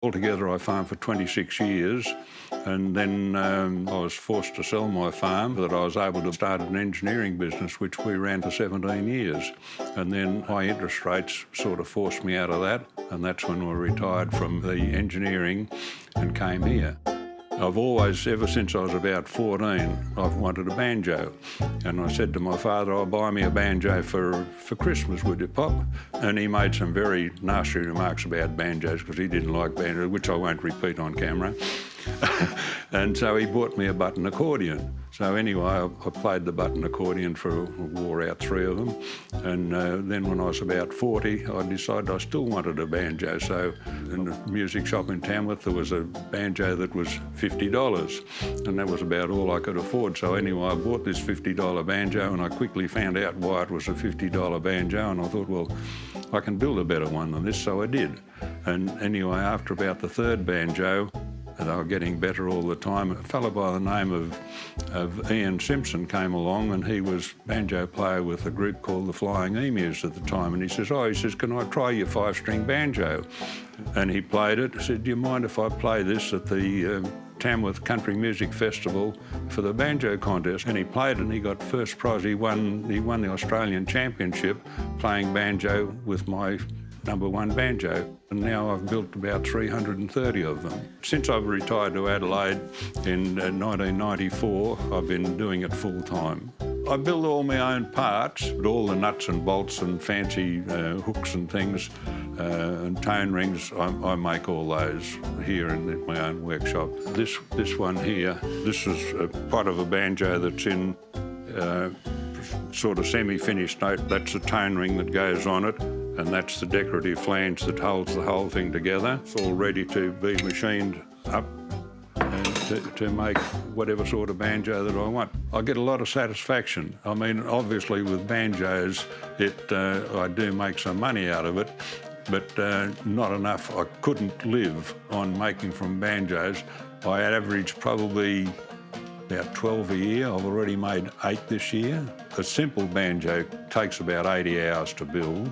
Altogether, I farmed for 26 years, and then I was forced to sell my farm, but I was able to start an engineering business, which we ran for 17 years. And then high interest rates sort of forced me out of that, and that's when I retired from the engineering and came here. I've always, ever since I was about 14, I've wanted a banjo. And I said to my father, "Oh, buy me a banjo for Christmas, would you, Pop?" And he made some very nasty remarks about banjos because he didn't like banjos, which I won't repeat on camera. And so he bought me a button accordion. So anyway, I played the button accordion wore out 3 of them. And then when I was about 40, I decided I still wanted a banjo. So in the music shop in Tamworth, there was a banjo that was $50. And that was about all I could afford. So anyway, I bought this $50 banjo, and I quickly found out why it was a $50 banjo. And I thought, well, I can build a better one than this, so I did. And anyway, after about the 3rd banjo, and they were getting better all the time, a fellow by the name of Ian Simpson came along, and he was banjo player with a group called the Flying Emus at the time. And he says, "Can I try your 5-string banjo?" And he played it. He said, "Do you mind if I play this at the Tamworth Country Music Festival for the banjo contest?" And he played it, and he got first prize. He won the Australian Championship playing banjo with my #1 banjo, and now I've built about 330 of them. Since I've retired to Adelaide in 1994, I've been doing it full time. I build all my own parts, all the nuts and bolts and fancy hooks and things and tone rings. I make all those here in my own workshop. This one here, this is a part of a banjo that's in sort of semi-finished note. That's the tone ring that goes on it, and that's the decorative flange that holds the whole thing together. It's all ready to be machined up and to make whatever sort of banjo that I want. I get a lot of satisfaction. I mean, obviously with banjos, I do make some money out of it, but not enough. I couldn't live on making from banjos. I average probably about 12 a year. I've already made 8 this year. A simple banjo takes about 80 hours to build,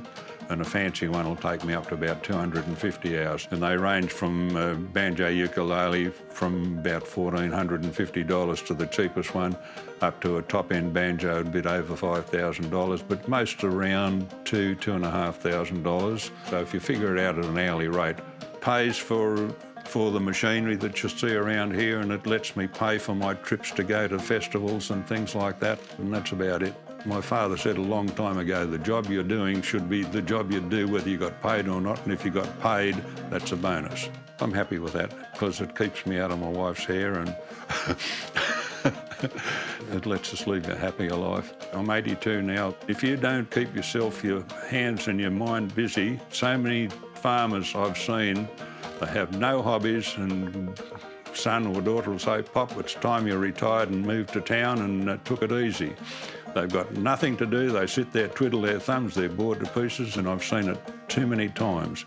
and a fancy one will take me up to about 250 hours. And they range from banjo ukulele from about $1,450 to the cheapest one, up to a top-end banjo a bit over $5,000, but most around $2,500. So if you figure it out at an hourly rate, pays for the machinery that you see around here, and it lets me pay for my trips to go to festivals and things like that, and that's about it. My father said a long time ago, the job you're doing should be the job you do whether you got paid or not, and if you got paid, that's a bonus. I'm happy with that because it keeps me out of my wife's hair and it lets us live a happier life. I'm 82 now. If you don't keep your hands and your mind busy, so many farmers I've seen, they have no hobbies, and son or daughter will say, "Pop, it's time you retired and moved to town and took it easy." They've got nothing to do. They sit there, twiddle their thumbs. They're bored to pieces, and I've seen it too many times.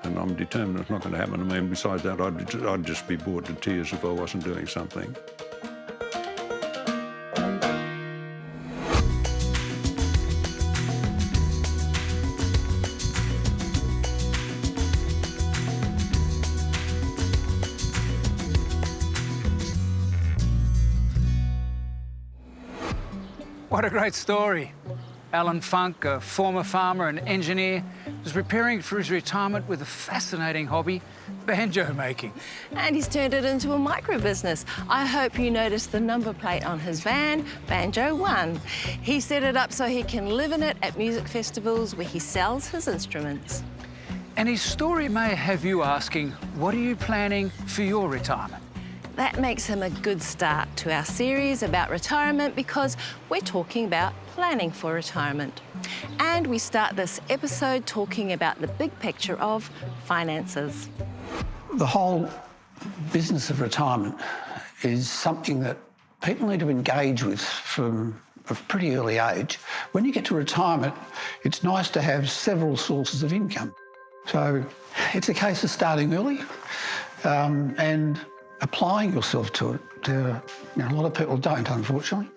And I'm determined it's not going to happen to me. And besides that, I'd just be bored to tears if I wasn't doing something. What a great story. Alan Funk, a former farmer and engineer, was preparing for his retirement with a fascinating hobby, banjo making. And he's turned it into a micro-business. I hope you noticed the number plate on his van, Banjo 1. He set it up so he can live in it at music festivals where he sells his instruments. And his story may have you asking, what are you planning for your retirement? That makes him a good start to our series about retirement because we're talking about planning for retirement. And we start this episode talking about the big picture of finances. The whole business of retirement is something that people need to engage with from a pretty early age. When you get to retirement, it's nice to have several sources of income. So it's a case of starting early and applying yourself to it. A lot of people don't, unfortunately.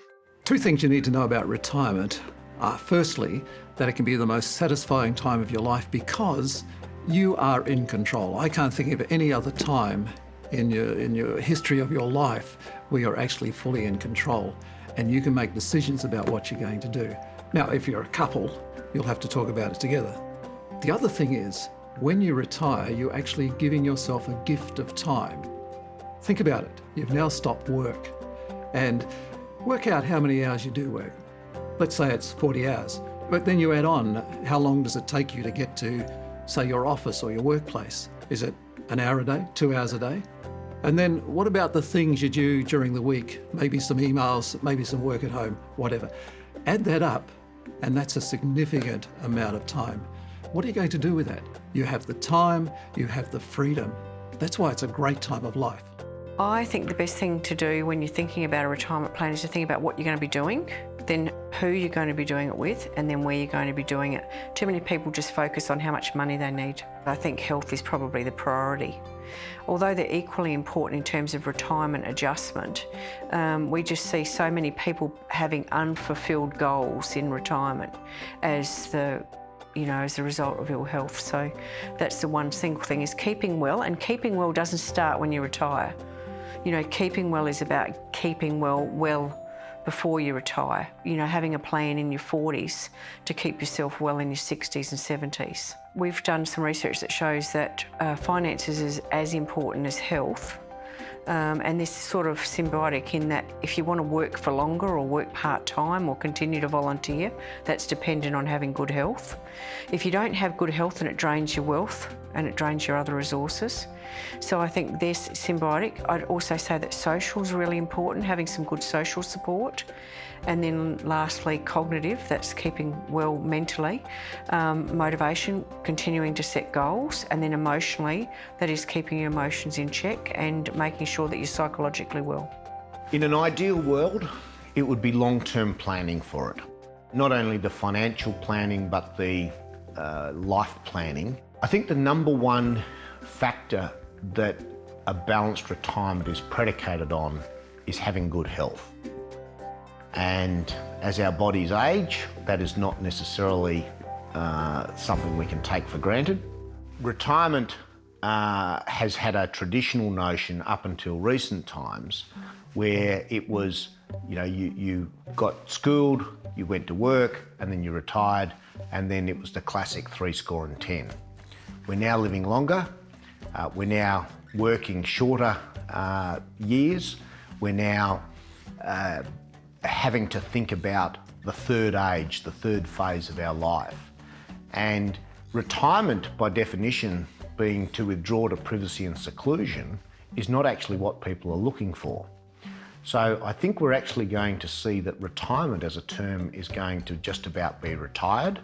2 things you need to know about retirement are, firstly, that it can be the most satisfying time of your life because You are in control. I can't think of any other time in your history of your life where you're actually fully in control and you can make decisions about what you're going to do. Now, if you're a couple, you'll have to talk about it together. The other thing is, when you retire, you're actually giving yourself a gift of time. Think about it. You've now stopped work and work out how many hours you do work. Let's say it's 40 hours, but then you add on, how long does it take you to get to, say, your office or your workplace? Is it an hour a day, 2 hours a day? And then what about the things you do during the week? Maybe some emails, maybe some work at home, whatever. Add that up, and that's a significant amount of time. What are you going to do with that? You have the time, you have the freedom. That's why it's a great time of life. I think the best thing to do when you're thinking about a retirement plan is to think about what you're going to be doing, then who you're going to be doing it with, and then where you're going to be doing it. Too many people just focus on how much money they need. I think health is probably the priority. Although they're equally important in terms of retirement adjustment, we just see so many people having unfulfilled goals in retirement as a result of ill health. So that's the one single thing, is keeping well, and keeping well doesn't start when you retire. Keeping well is about keeping well before you retire. Having a plan in your 40s to keep yourself well in your 60s and 70s. We've done some research that shows that finances is as important as health. And this is sort of symbiotic in that if you want to work for longer or work part-time or continue to volunteer, that's dependent on having good health. If you don't have good health, then it drains your wealth and it drains your other resources. So I think this symbiotic. I'd also say that social is really important, having some good social support. And then lastly, cognitive, that's keeping well mentally. Motivation, continuing to set goals. And then emotionally, that is keeping your emotions in check and making sure that you're psychologically well. In an ideal world, it would be long-term planning for it. Not only the financial planning, but the life planning. I think the number one factor that a balanced retirement is predicated on is having good health. And as our bodies age, that is not necessarily something we can take for granted. Retirement has had a traditional notion up until recent times where it was, you got schooled, you went to work, and then you retired, and then it was the classic 70. We're now living longer, we're now working shorter years, we're now having to think about the third age, the third phase of our life. And retirement, by definition, being to withdraw to privacy and seclusion, is not actually what people are looking for. So I think we're actually going to see that retirement as a term is going to just about be retired,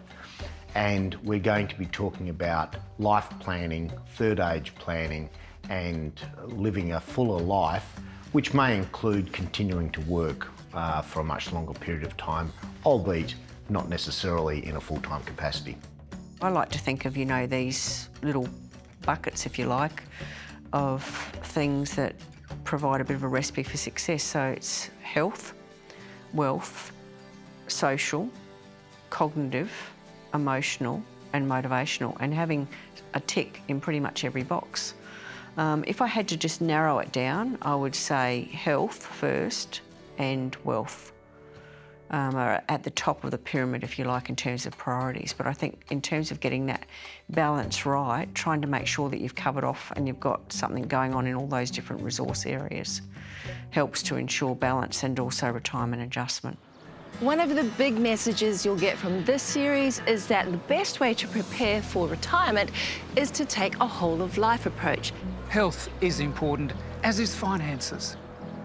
and we're going to be talking about life planning, third age planning, and living a fuller life, which may include continuing to work for a much longer period of time, albeit not necessarily in a full-time capacity. I like to think of, these little buckets, if you like, of things that provide a bit of a recipe for success. So it's health, wealth, social, cognitive, emotional and motivational, and having a tick in pretty much every box. If I had to just narrow it down, I would say health first and wealth are at the top of the pyramid, if you like, in terms of priorities. But I think in terms of getting that balance right, trying to make sure that you've covered off and you've got something going on in all those different resource areas helps to ensure balance and also retirement adjustment. One of the big messages you'll get from this series is that the best way to prepare for retirement is to take a whole-of-life approach. Health is important, as is finances.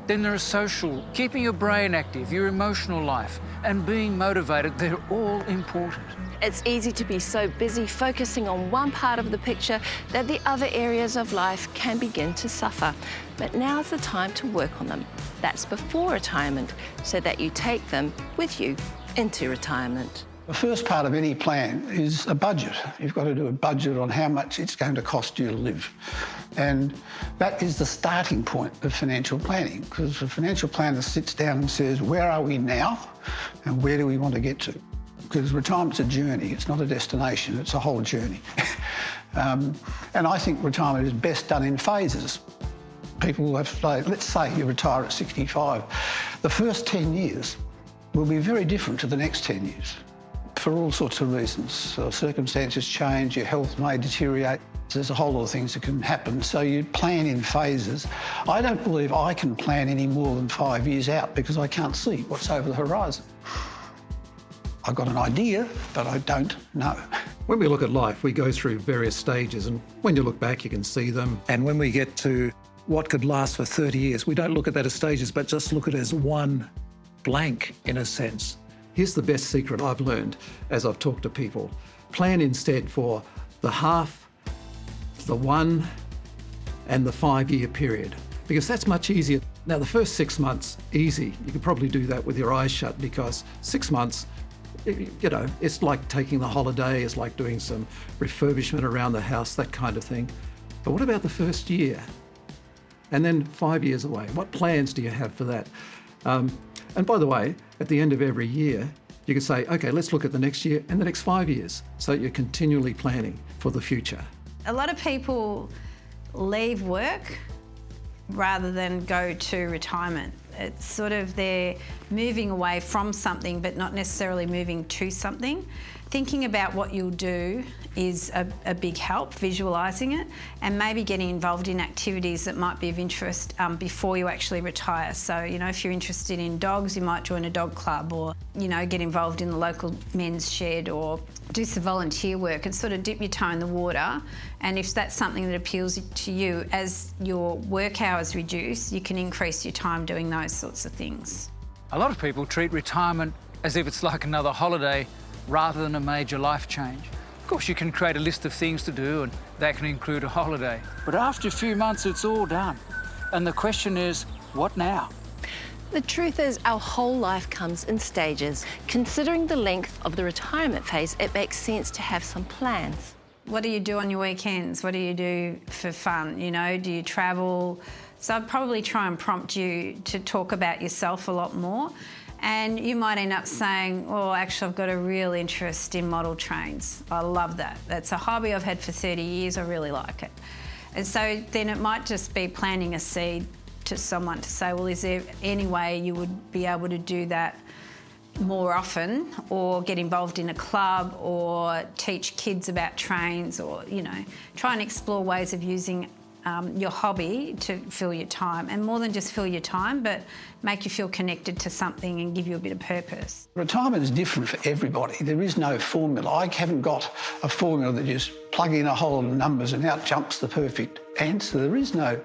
Then there is social, keeping your brain active, your emotional life, and being motivated. They're all important. It's easy to be so busy focusing on one part of the picture that the other areas of life can begin to suffer. But now's the time to work on them. That's before retirement, so that you take them with you into retirement. The first part of any plan is a budget. You've got to do a budget on how much it's going to cost you to live. And that is the starting point of financial planning, because the financial planner sits down and says, where are we now and where do we want to get to? Because retirement's a journey, it's not a destination, it's a whole journey. And I think retirement is best done in phases. People have, let's say you retire at 65. The first 10 years will be very different to the next 10 years for all sorts of reasons. Circumstances change, your health may deteriorate. There's a whole lot of things that can happen, so you plan in phases. I don't believe I can plan any more than 5 years out because I can't see what's over the horizon. I've got an idea, but I don't know. When we look at life, we go through various stages, and when you look back, you can see them. And when we get to what could last for 30 years, we don't look at that as stages, but just look at it as one blank, in a sense. Here's the best secret I've learned as I've talked to people. Plan instead for the half, the 1 and the 5 year period, because that's much easier. Now, the first 6 months, easy. You could probably do that with your eyes shut, because 6 months, you know, it's like taking the holiday, it's like doing some refurbishment around the house, that kind of thing. But what about the first year? And then 5 years away, what plans do you have for that? And by the way, at the end of every year, you can say, okay, let's look at the next year and the next 5 years. So you're continually planning for the future. A lot of people leave work rather than go to retirement. It's sort of they're moving away from something but not necessarily moving to something. Thinking about what you'll do is a big help, visualising it, and maybe getting involved in activities that might be of interest before you actually retire. So, you know, if you're interested in dogs, you might join a dog club, or, you know, get involved in the local men's shed, or do some volunteer work and sort of dip your toe in the water. And if that's something that appeals to you, as your work hours reduce, you can increase your time doing those sorts of things. A lot of people treat retirement as if it's like another holiday rather than a major life change. Of course, you can create a list of things to do, and that can include a holiday. But after a few months, it's all done. And the question is, what now? The truth is, our whole life comes in stages. Considering the length of the retirement phase, it makes sense to have some plans. What do you do on your weekends? What do you do for fun? You know, do you travel? So I'd probably try and prompt you to talk about yourself a lot more. And you might end up saying, oh, actually, I've got a real interest in model trains. I love that. That's a hobby I've had for 30 years. I really like it. And so then it might just be planting a seed to someone to say, well, is there any way you would be able to do that more often, or get involved in a club, or teach kids about trains, or, you know, try and explore ways of using your hobby to fill your time, and more than just fill your time, but make you feel connected to something and give you a bit of purpose. Retirement is different for everybody. There is no formula. I haven't got a formula that you just plug in a whole lot of numbers and out jumps the perfect answer. There is no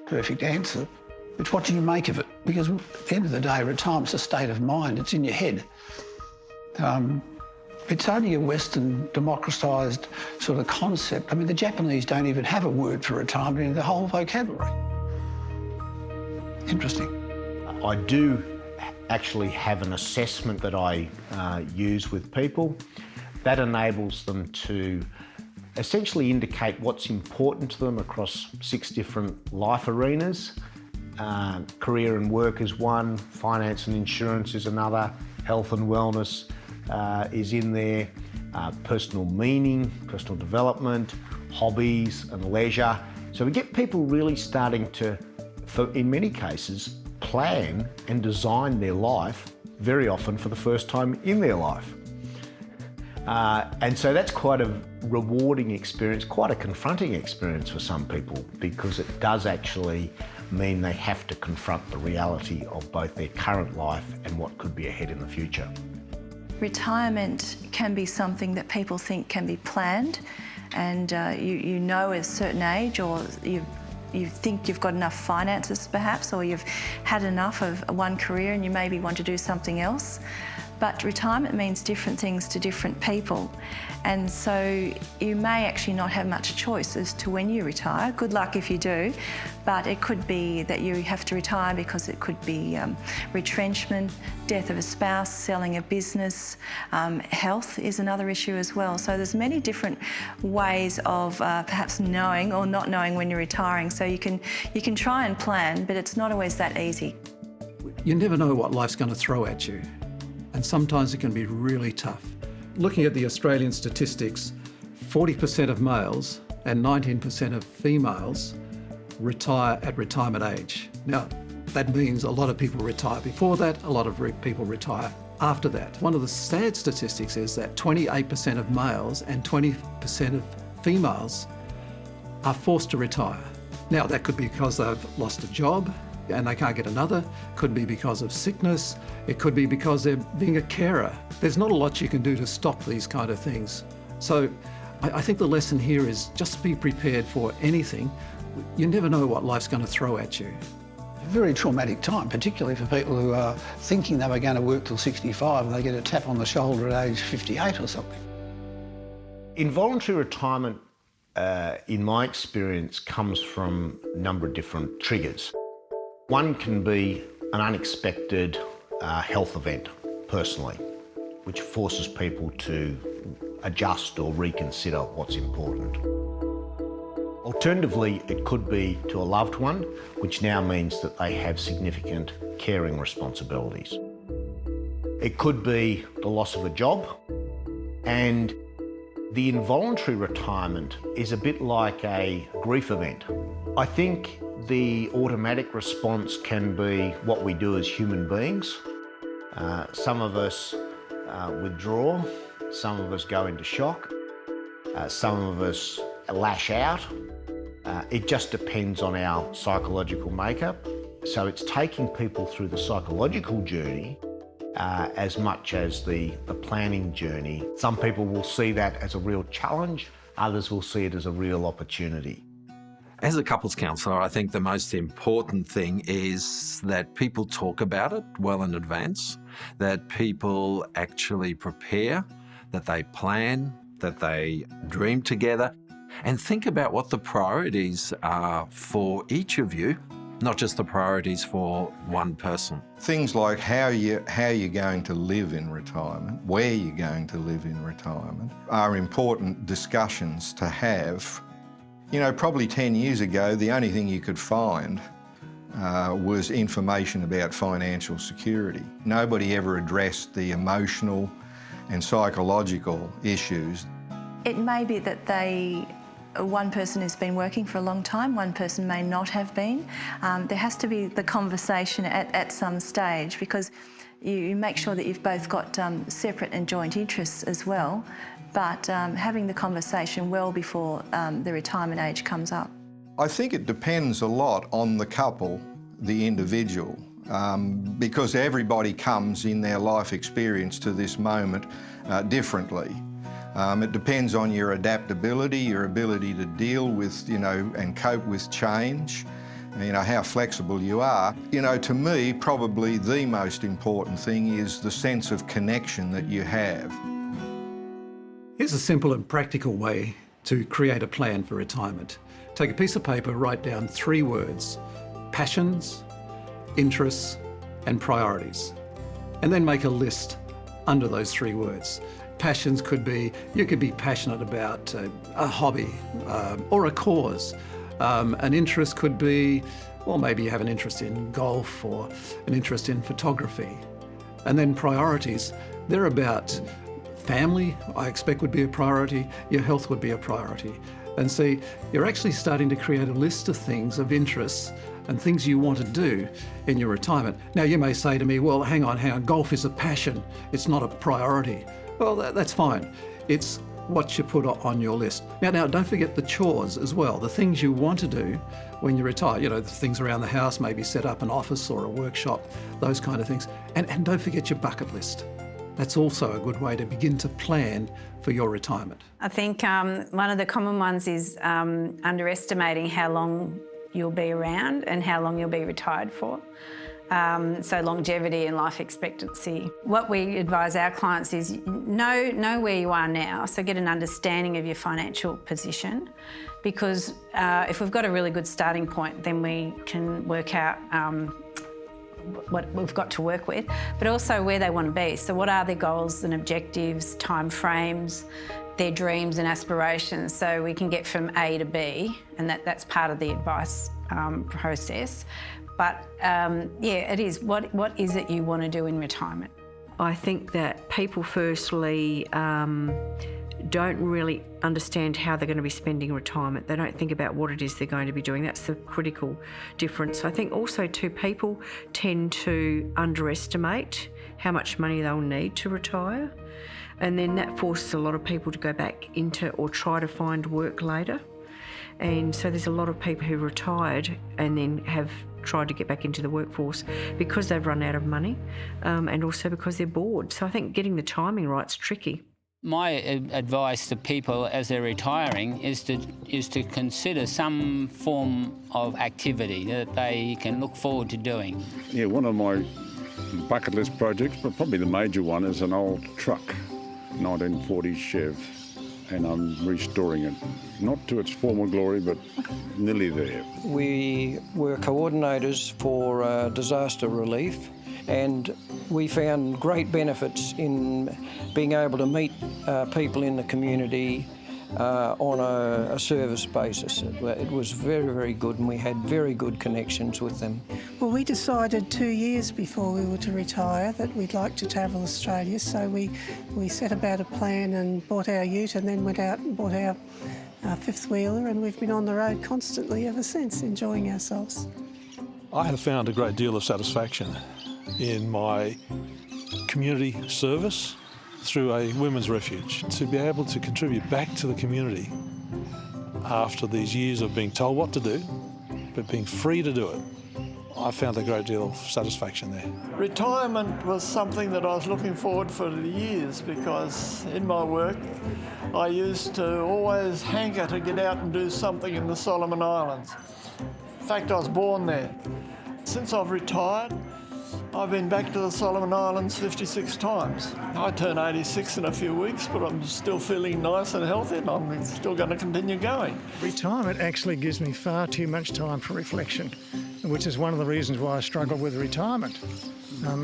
perfect answer. It's what do you make of it? Because at the end of the day, retirement's a state of mind. It's in your head. It's only a Western democratised sort of concept. I mean, the Japanese don't even have a word for retirement in the whole vocabulary. Interesting. I do actually have an assessment that I use with people that enables them to essentially indicate what's important to them across 6 different life arenas. Career and work is one, finance and insurance is another, health and wellness is in there, personal meaning, personal development, hobbies and leisure. So we get people really starting to, in many cases, plan and design their life very often for the first time in their life. And so that's quite a rewarding experience, quite a confronting experience for some people, because it does actually mean they have to confront the reality of both their current life and what could be ahead in the future. Retirement can be something that people think can be planned, and you know at a certain age, or you think you've got enough finances perhaps, or you've had enough of one career and you maybe want to do something else. But retirement means different things to different people, and so you may actually not have much choice as to when you retire. Good luck if you do, but it could be that you have to retire because it could be retrenchment, death of a spouse, selling a business, health is another issue as well. So there's many different ways of perhaps knowing or not knowing when you're retiring. So you can try and plan, but it's not always that easy. You never know what life's going to throw at you, and sometimes it can be really tough. Looking at the Australian statistics 40% of males and 19% of females retire at retirement age. Now, that means a lot of people retire before that, a lot of people retire after that. One of the sad statistics is that 28% of males and 20% of females are forced to retire. Now, that could be because they've lost a job and they can't get another. Could be because of sickness. It could be because they're being a carer. There's not a lot you can do to stop these kind of things. So I think the lesson here is just be prepared for anything. You never know what life's going to throw at you. A very traumatic time, particularly for people who are thinking they were going to work till 65 and they get a tap on the shoulder at age 58 or something. Involuntary retirement, in my experience, comes from a number of different triggers. One can be an unexpected health event, personally, which forces people to adjust or reconsider what's important. Alternatively, it could be to a loved one, which now means that they have significant caring responsibilities. It could be the loss of a job, and the involuntary retirement is a bit like a grief event. I think the automatic response can be what we do as human beings. Some of us withdraw, some of us go into shock, some of us lash out. It just depends on our psychological makeup. So it's taking people through the psychological journey as much as the planning journey. Some people will see that as a real challenge, others will see it as a real opportunity. As a couples counsellor, I think the most important thing is that people talk about it well in advance, that people actually prepare, that they plan, that they dream together, and think about what the priorities are for each of you, not just the priorities for one person. Things like how you're going to live in retirement, where you're going to live in retirement, are important discussions to have. You know, probably 10 years ago, the only thing you could find was information about financial security. Nobody ever addressed the emotional and psychological issues. It may be that one person has been working for a long time, one person may not have been. There has to be the conversation at some stage, because you make sure that you've both got separate and joint interests as well, but having the conversation well before the retirement age comes up. I think it depends a lot on the couple, the individual, because everybody comes in their life experience to this moment differently. It depends on your adaptability, your ability to deal with, and cope with change, how flexible you are. To me, probably the most important thing is the sense of connection that you have. Here's a simple and practical way to create a plan for retirement. Take a piece of paper, write down 3 words: passions, interests, and priorities. And then make a list under those 3 words. Passions could be, you could be passionate about a hobby or a cause. An interest could be, well, maybe you have an interest in golf or an interest in photography. And then priorities, they're about family, I expect would be a priority, your health would be a priority. And see, you're actually starting to create a list of things, of interests and things you want to do in your retirement. Now, you may say to me, well, hang on, golf is a passion, it's not a priority. Well, that's fine. It's what you put on your list. Now, don't forget the chores as well, the things you want to do when you retire. The things around the house, maybe set up an office or a workshop, those kind of things. And don't forget your bucket list. That's also a good way to begin to plan for your retirement. I think one of the common ones is underestimating how long you'll be around and how long you'll be retired for. So longevity and life expectancy. What we advise our clients is know where you are now, so get an understanding of your financial position, because if we've got a really good starting point, then we can work out what we've got to work with, but also where they want to be. So what are their goals and objectives, time frames, their dreams and aspirations, so we can get from A to B, and that's part of the advice process. But it is, what is it you want to do in retirement? I think that people firstly don't really understand how they're going to be spending retirement. They don't think about what it is they're going to be doing. That's the critical difference. I think also too, people tend to underestimate how much money they'll need to retire, and then that forces a lot of people to go back into or try to find work later. And so there's a lot of people who retired and then have tried to get back into the workforce because they've run out of money, and also because they're bored. So I think getting the timing right is tricky. My advice to people as they're retiring is to consider some form of activity that they can look forward to doing. Yeah, one of my bucket list projects, but probably the major one, is an old truck, 1940s Chev, and I'm restoring it. Not to its former glory, but nearly there. We were coordinators for disaster relief, and we found great benefits in being able to meet people in the community on a service basis. It was very, very good, and we had very good connections with them. Well, we decided 2 years before we were to retire that we'd like to travel Australia, so we set about a plan and bought our ute and then went out and bought our fifth wheeler, and we've been on the road constantly ever since, enjoying ourselves. I have found a great deal of satisfaction in my community service through a women's refuge. To be able to contribute back to the community after these years of being told what to do, but being free to do it, I found a great deal of satisfaction there. Retirement was something that I was looking forward for years, because in my work I used to always hanker to get out and do something in the Solomon Islands. In fact, I was born there. Since I've retired, I've been back to the Solomon Islands 56 times. I turn 86 in a few weeks, but I'm still feeling nice and healthy, and I'm still going to continue going. Retirement actually gives me far too much time for reflection, which is one of the reasons why I struggle with retirement,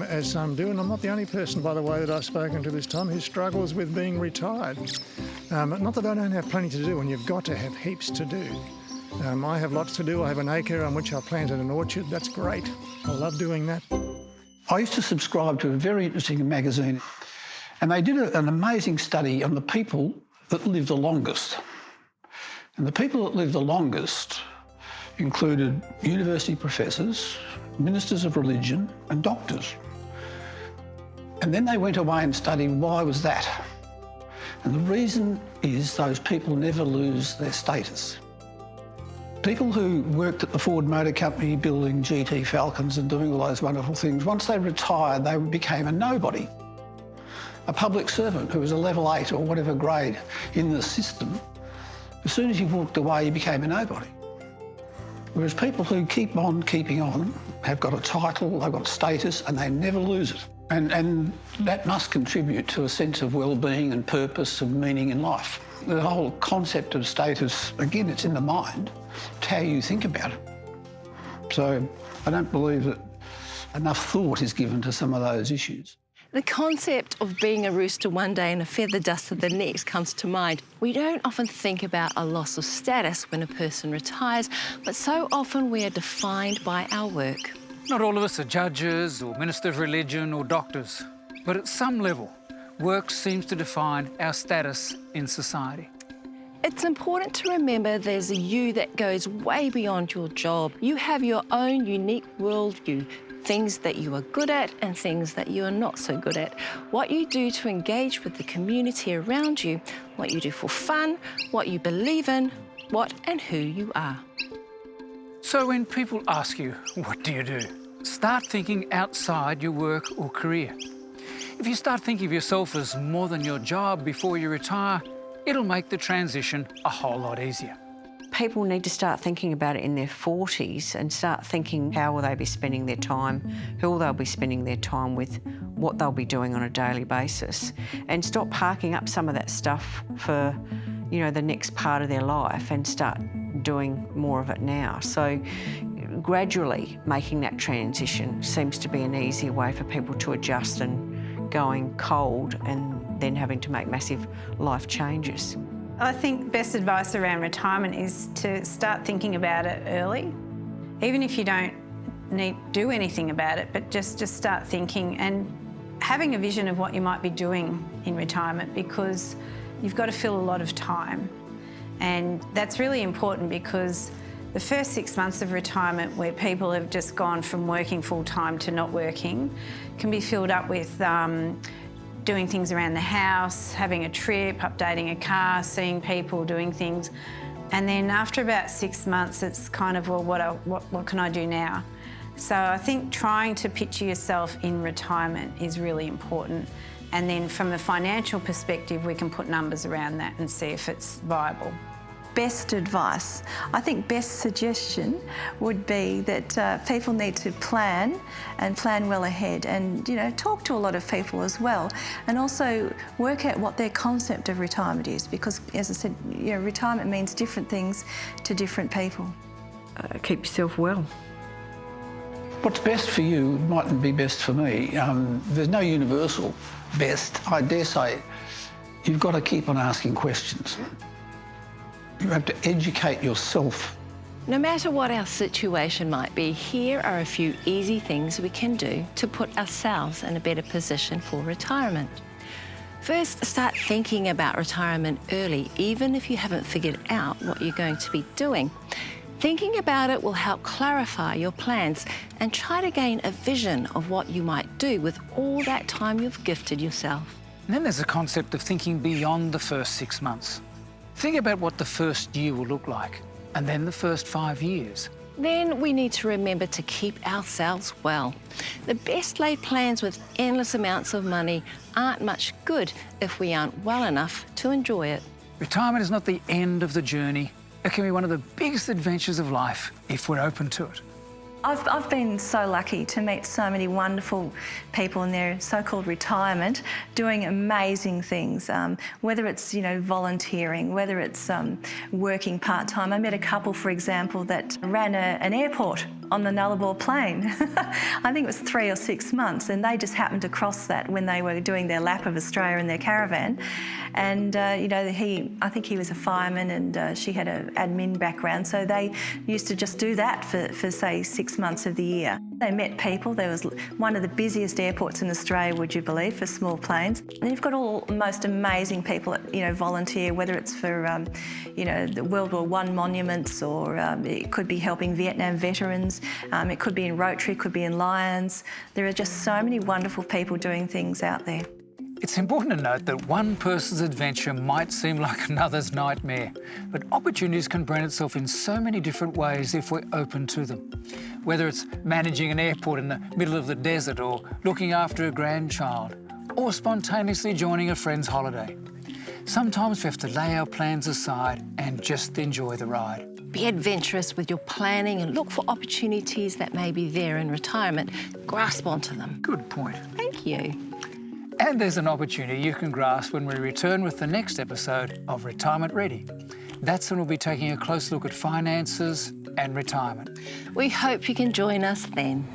as some do. And I'm not the only person, by the way, that I've spoken to this time who struggles with being retired. Not that I don't have plenty to do, and you've got to have heaps to do. I have lots to do. I have an acre on which I planted an orchard. That's great. I love doing that. I used to subscribe to a very interesting magazine, and they did an amazing study on the people that live the longest. And the people that live the longest included university professors, ministers of religion, and doctors. And then they went away and studied why was that. And the reason is those people never lose their status. People who worked at the Ford Motor Company building GT Falcons and doing all those wonderful things, once they retired, they became a nobody. A public servant who was a level 8 or whatever grade in the system, as soon as you walked away, you became a nobody. Whereas people who keep on keeping on have got a title, they've got status, and they never lose it. And that must contribute to a sense of well-being and purpose and meaning in life. The whole concept of status, again, it's in the mind. It's how you think about it. So I don't believe that enough thought is given to some of those issues. The concept of being a rooster one day and a feather duster the next comes to mind. We don't often think about a loss of status when a person retires, but so often we are defined by our work. Not all of us are judges or ministers of religion or doctors, but at some level, work seems to define our status in society. It's important to remember there's a you that goes way beyond your job. You have your own unique worldview, things that you are good at and things that you are not so good at. What you do to engage with the community around you, what you do for fun, what you believe in, what and who you are. So when people ask you, what do you do? Start thinking outside your work or career. If you start thinking of yourself as more than your job before you retire, it'll make the transition a whole lot easier. People need to start thinking about it in their 40s and start thinking how will they be spending their time, who they'll be spending their time with, what they'll be doing on a daily basis, and stop parking up some of that stuff for, you know, the next part of their life and start doing more of it now. So gradually making that transition seems to be an easier way for people to adjust than going cold and then having to make massive life changes. I think best advice around retirement is to start thinking about it early, even if you don't need to do anything about it, but just start thinking and having a vision of what you might be doing in retirement, because you've got to fill a lot of time. And that's really important because the first 6 months of retirement, where people have just gone from working full-time to not working, can be filled up with doing things around the house, having a trip, updating a car, seeing people, doing things. And then after about 6 months, it's kind of, well, what can I do now? So I think trying to picture yourself in retirement is really important. And then from a financial perspective, we can put numbers around that and see if it's viable. Best advice, I think best suggestion would be that people need to plan and plan well ahead, and talk to a lot of people as well, and also work out what their concept of retirement is, because as I said, retirement means different things to different people. Keep yourself well. What's best for you mightn't be best for me. There's no universal best. I dare say you've got to keep on asking questions. You have to educate yourself. No matter what our situation might be, here are a few easy things we can do to put ourselves in a better position for retirement. First, start thinking about retirement early, even if you haven't figured out what you're going to be doing. Thinking about it will help clarify your plans and try to gain a vision of what you might do with all that time you've gifted yourself. And then there's the concept of thinking beyond the first 6 months. Think about what the first year will look like, and then the first 5 years. Then we need to remember to keep ourselves well. The best laid plans with endless amounts of money aren't much good if we aren't well enough to enjoy it. Retirement is not the end of the journey. It can be one of the biggest adventures of life if we're open to it. I've been so lucky to meet so many wonderful people in their so-called retirement doing amazing things, whether it's, volunteering, whether it's working part-time. I met a couple, for example, that ran an airport on the Nullarbor plain. I think it was 3 or 6 months, and they just happened to cross that when they were doing their lap of Australia in their caravan. And, I think he was a fireman, and she had an admin background, so they used to just do that for say, 6 months of the year. They met people. There was one of the busiest airports in Australia, would you believe, for small planes. And you've got all the most amazing people that, volunteer, whether it's for, the World War I monuments, or it could be helping Vietnam veterans. It could be in Rotary, could be in Lions. There are just so many wonderful people doing things out there. It's important to note that one person's adventure might seem like another's nightmare, but opportunities can present itself in so many different ways if we're open to them. Whether it's managing an airport in the middle of the desert, or looking after a grandchild, or spontaneously joining a friend's holiday. Sometimes we have to lay our plans aside and just enjoy the ride. Be adventurous with your planning and look for opportunities that may be there in retirement. Grasp onto them. Good point. Thank you. And there's an opportunity you can grasp when we return with the next episode of Retirement Ready. That's when we'll be taking a close look at finances and retirement. We hope you can join us then.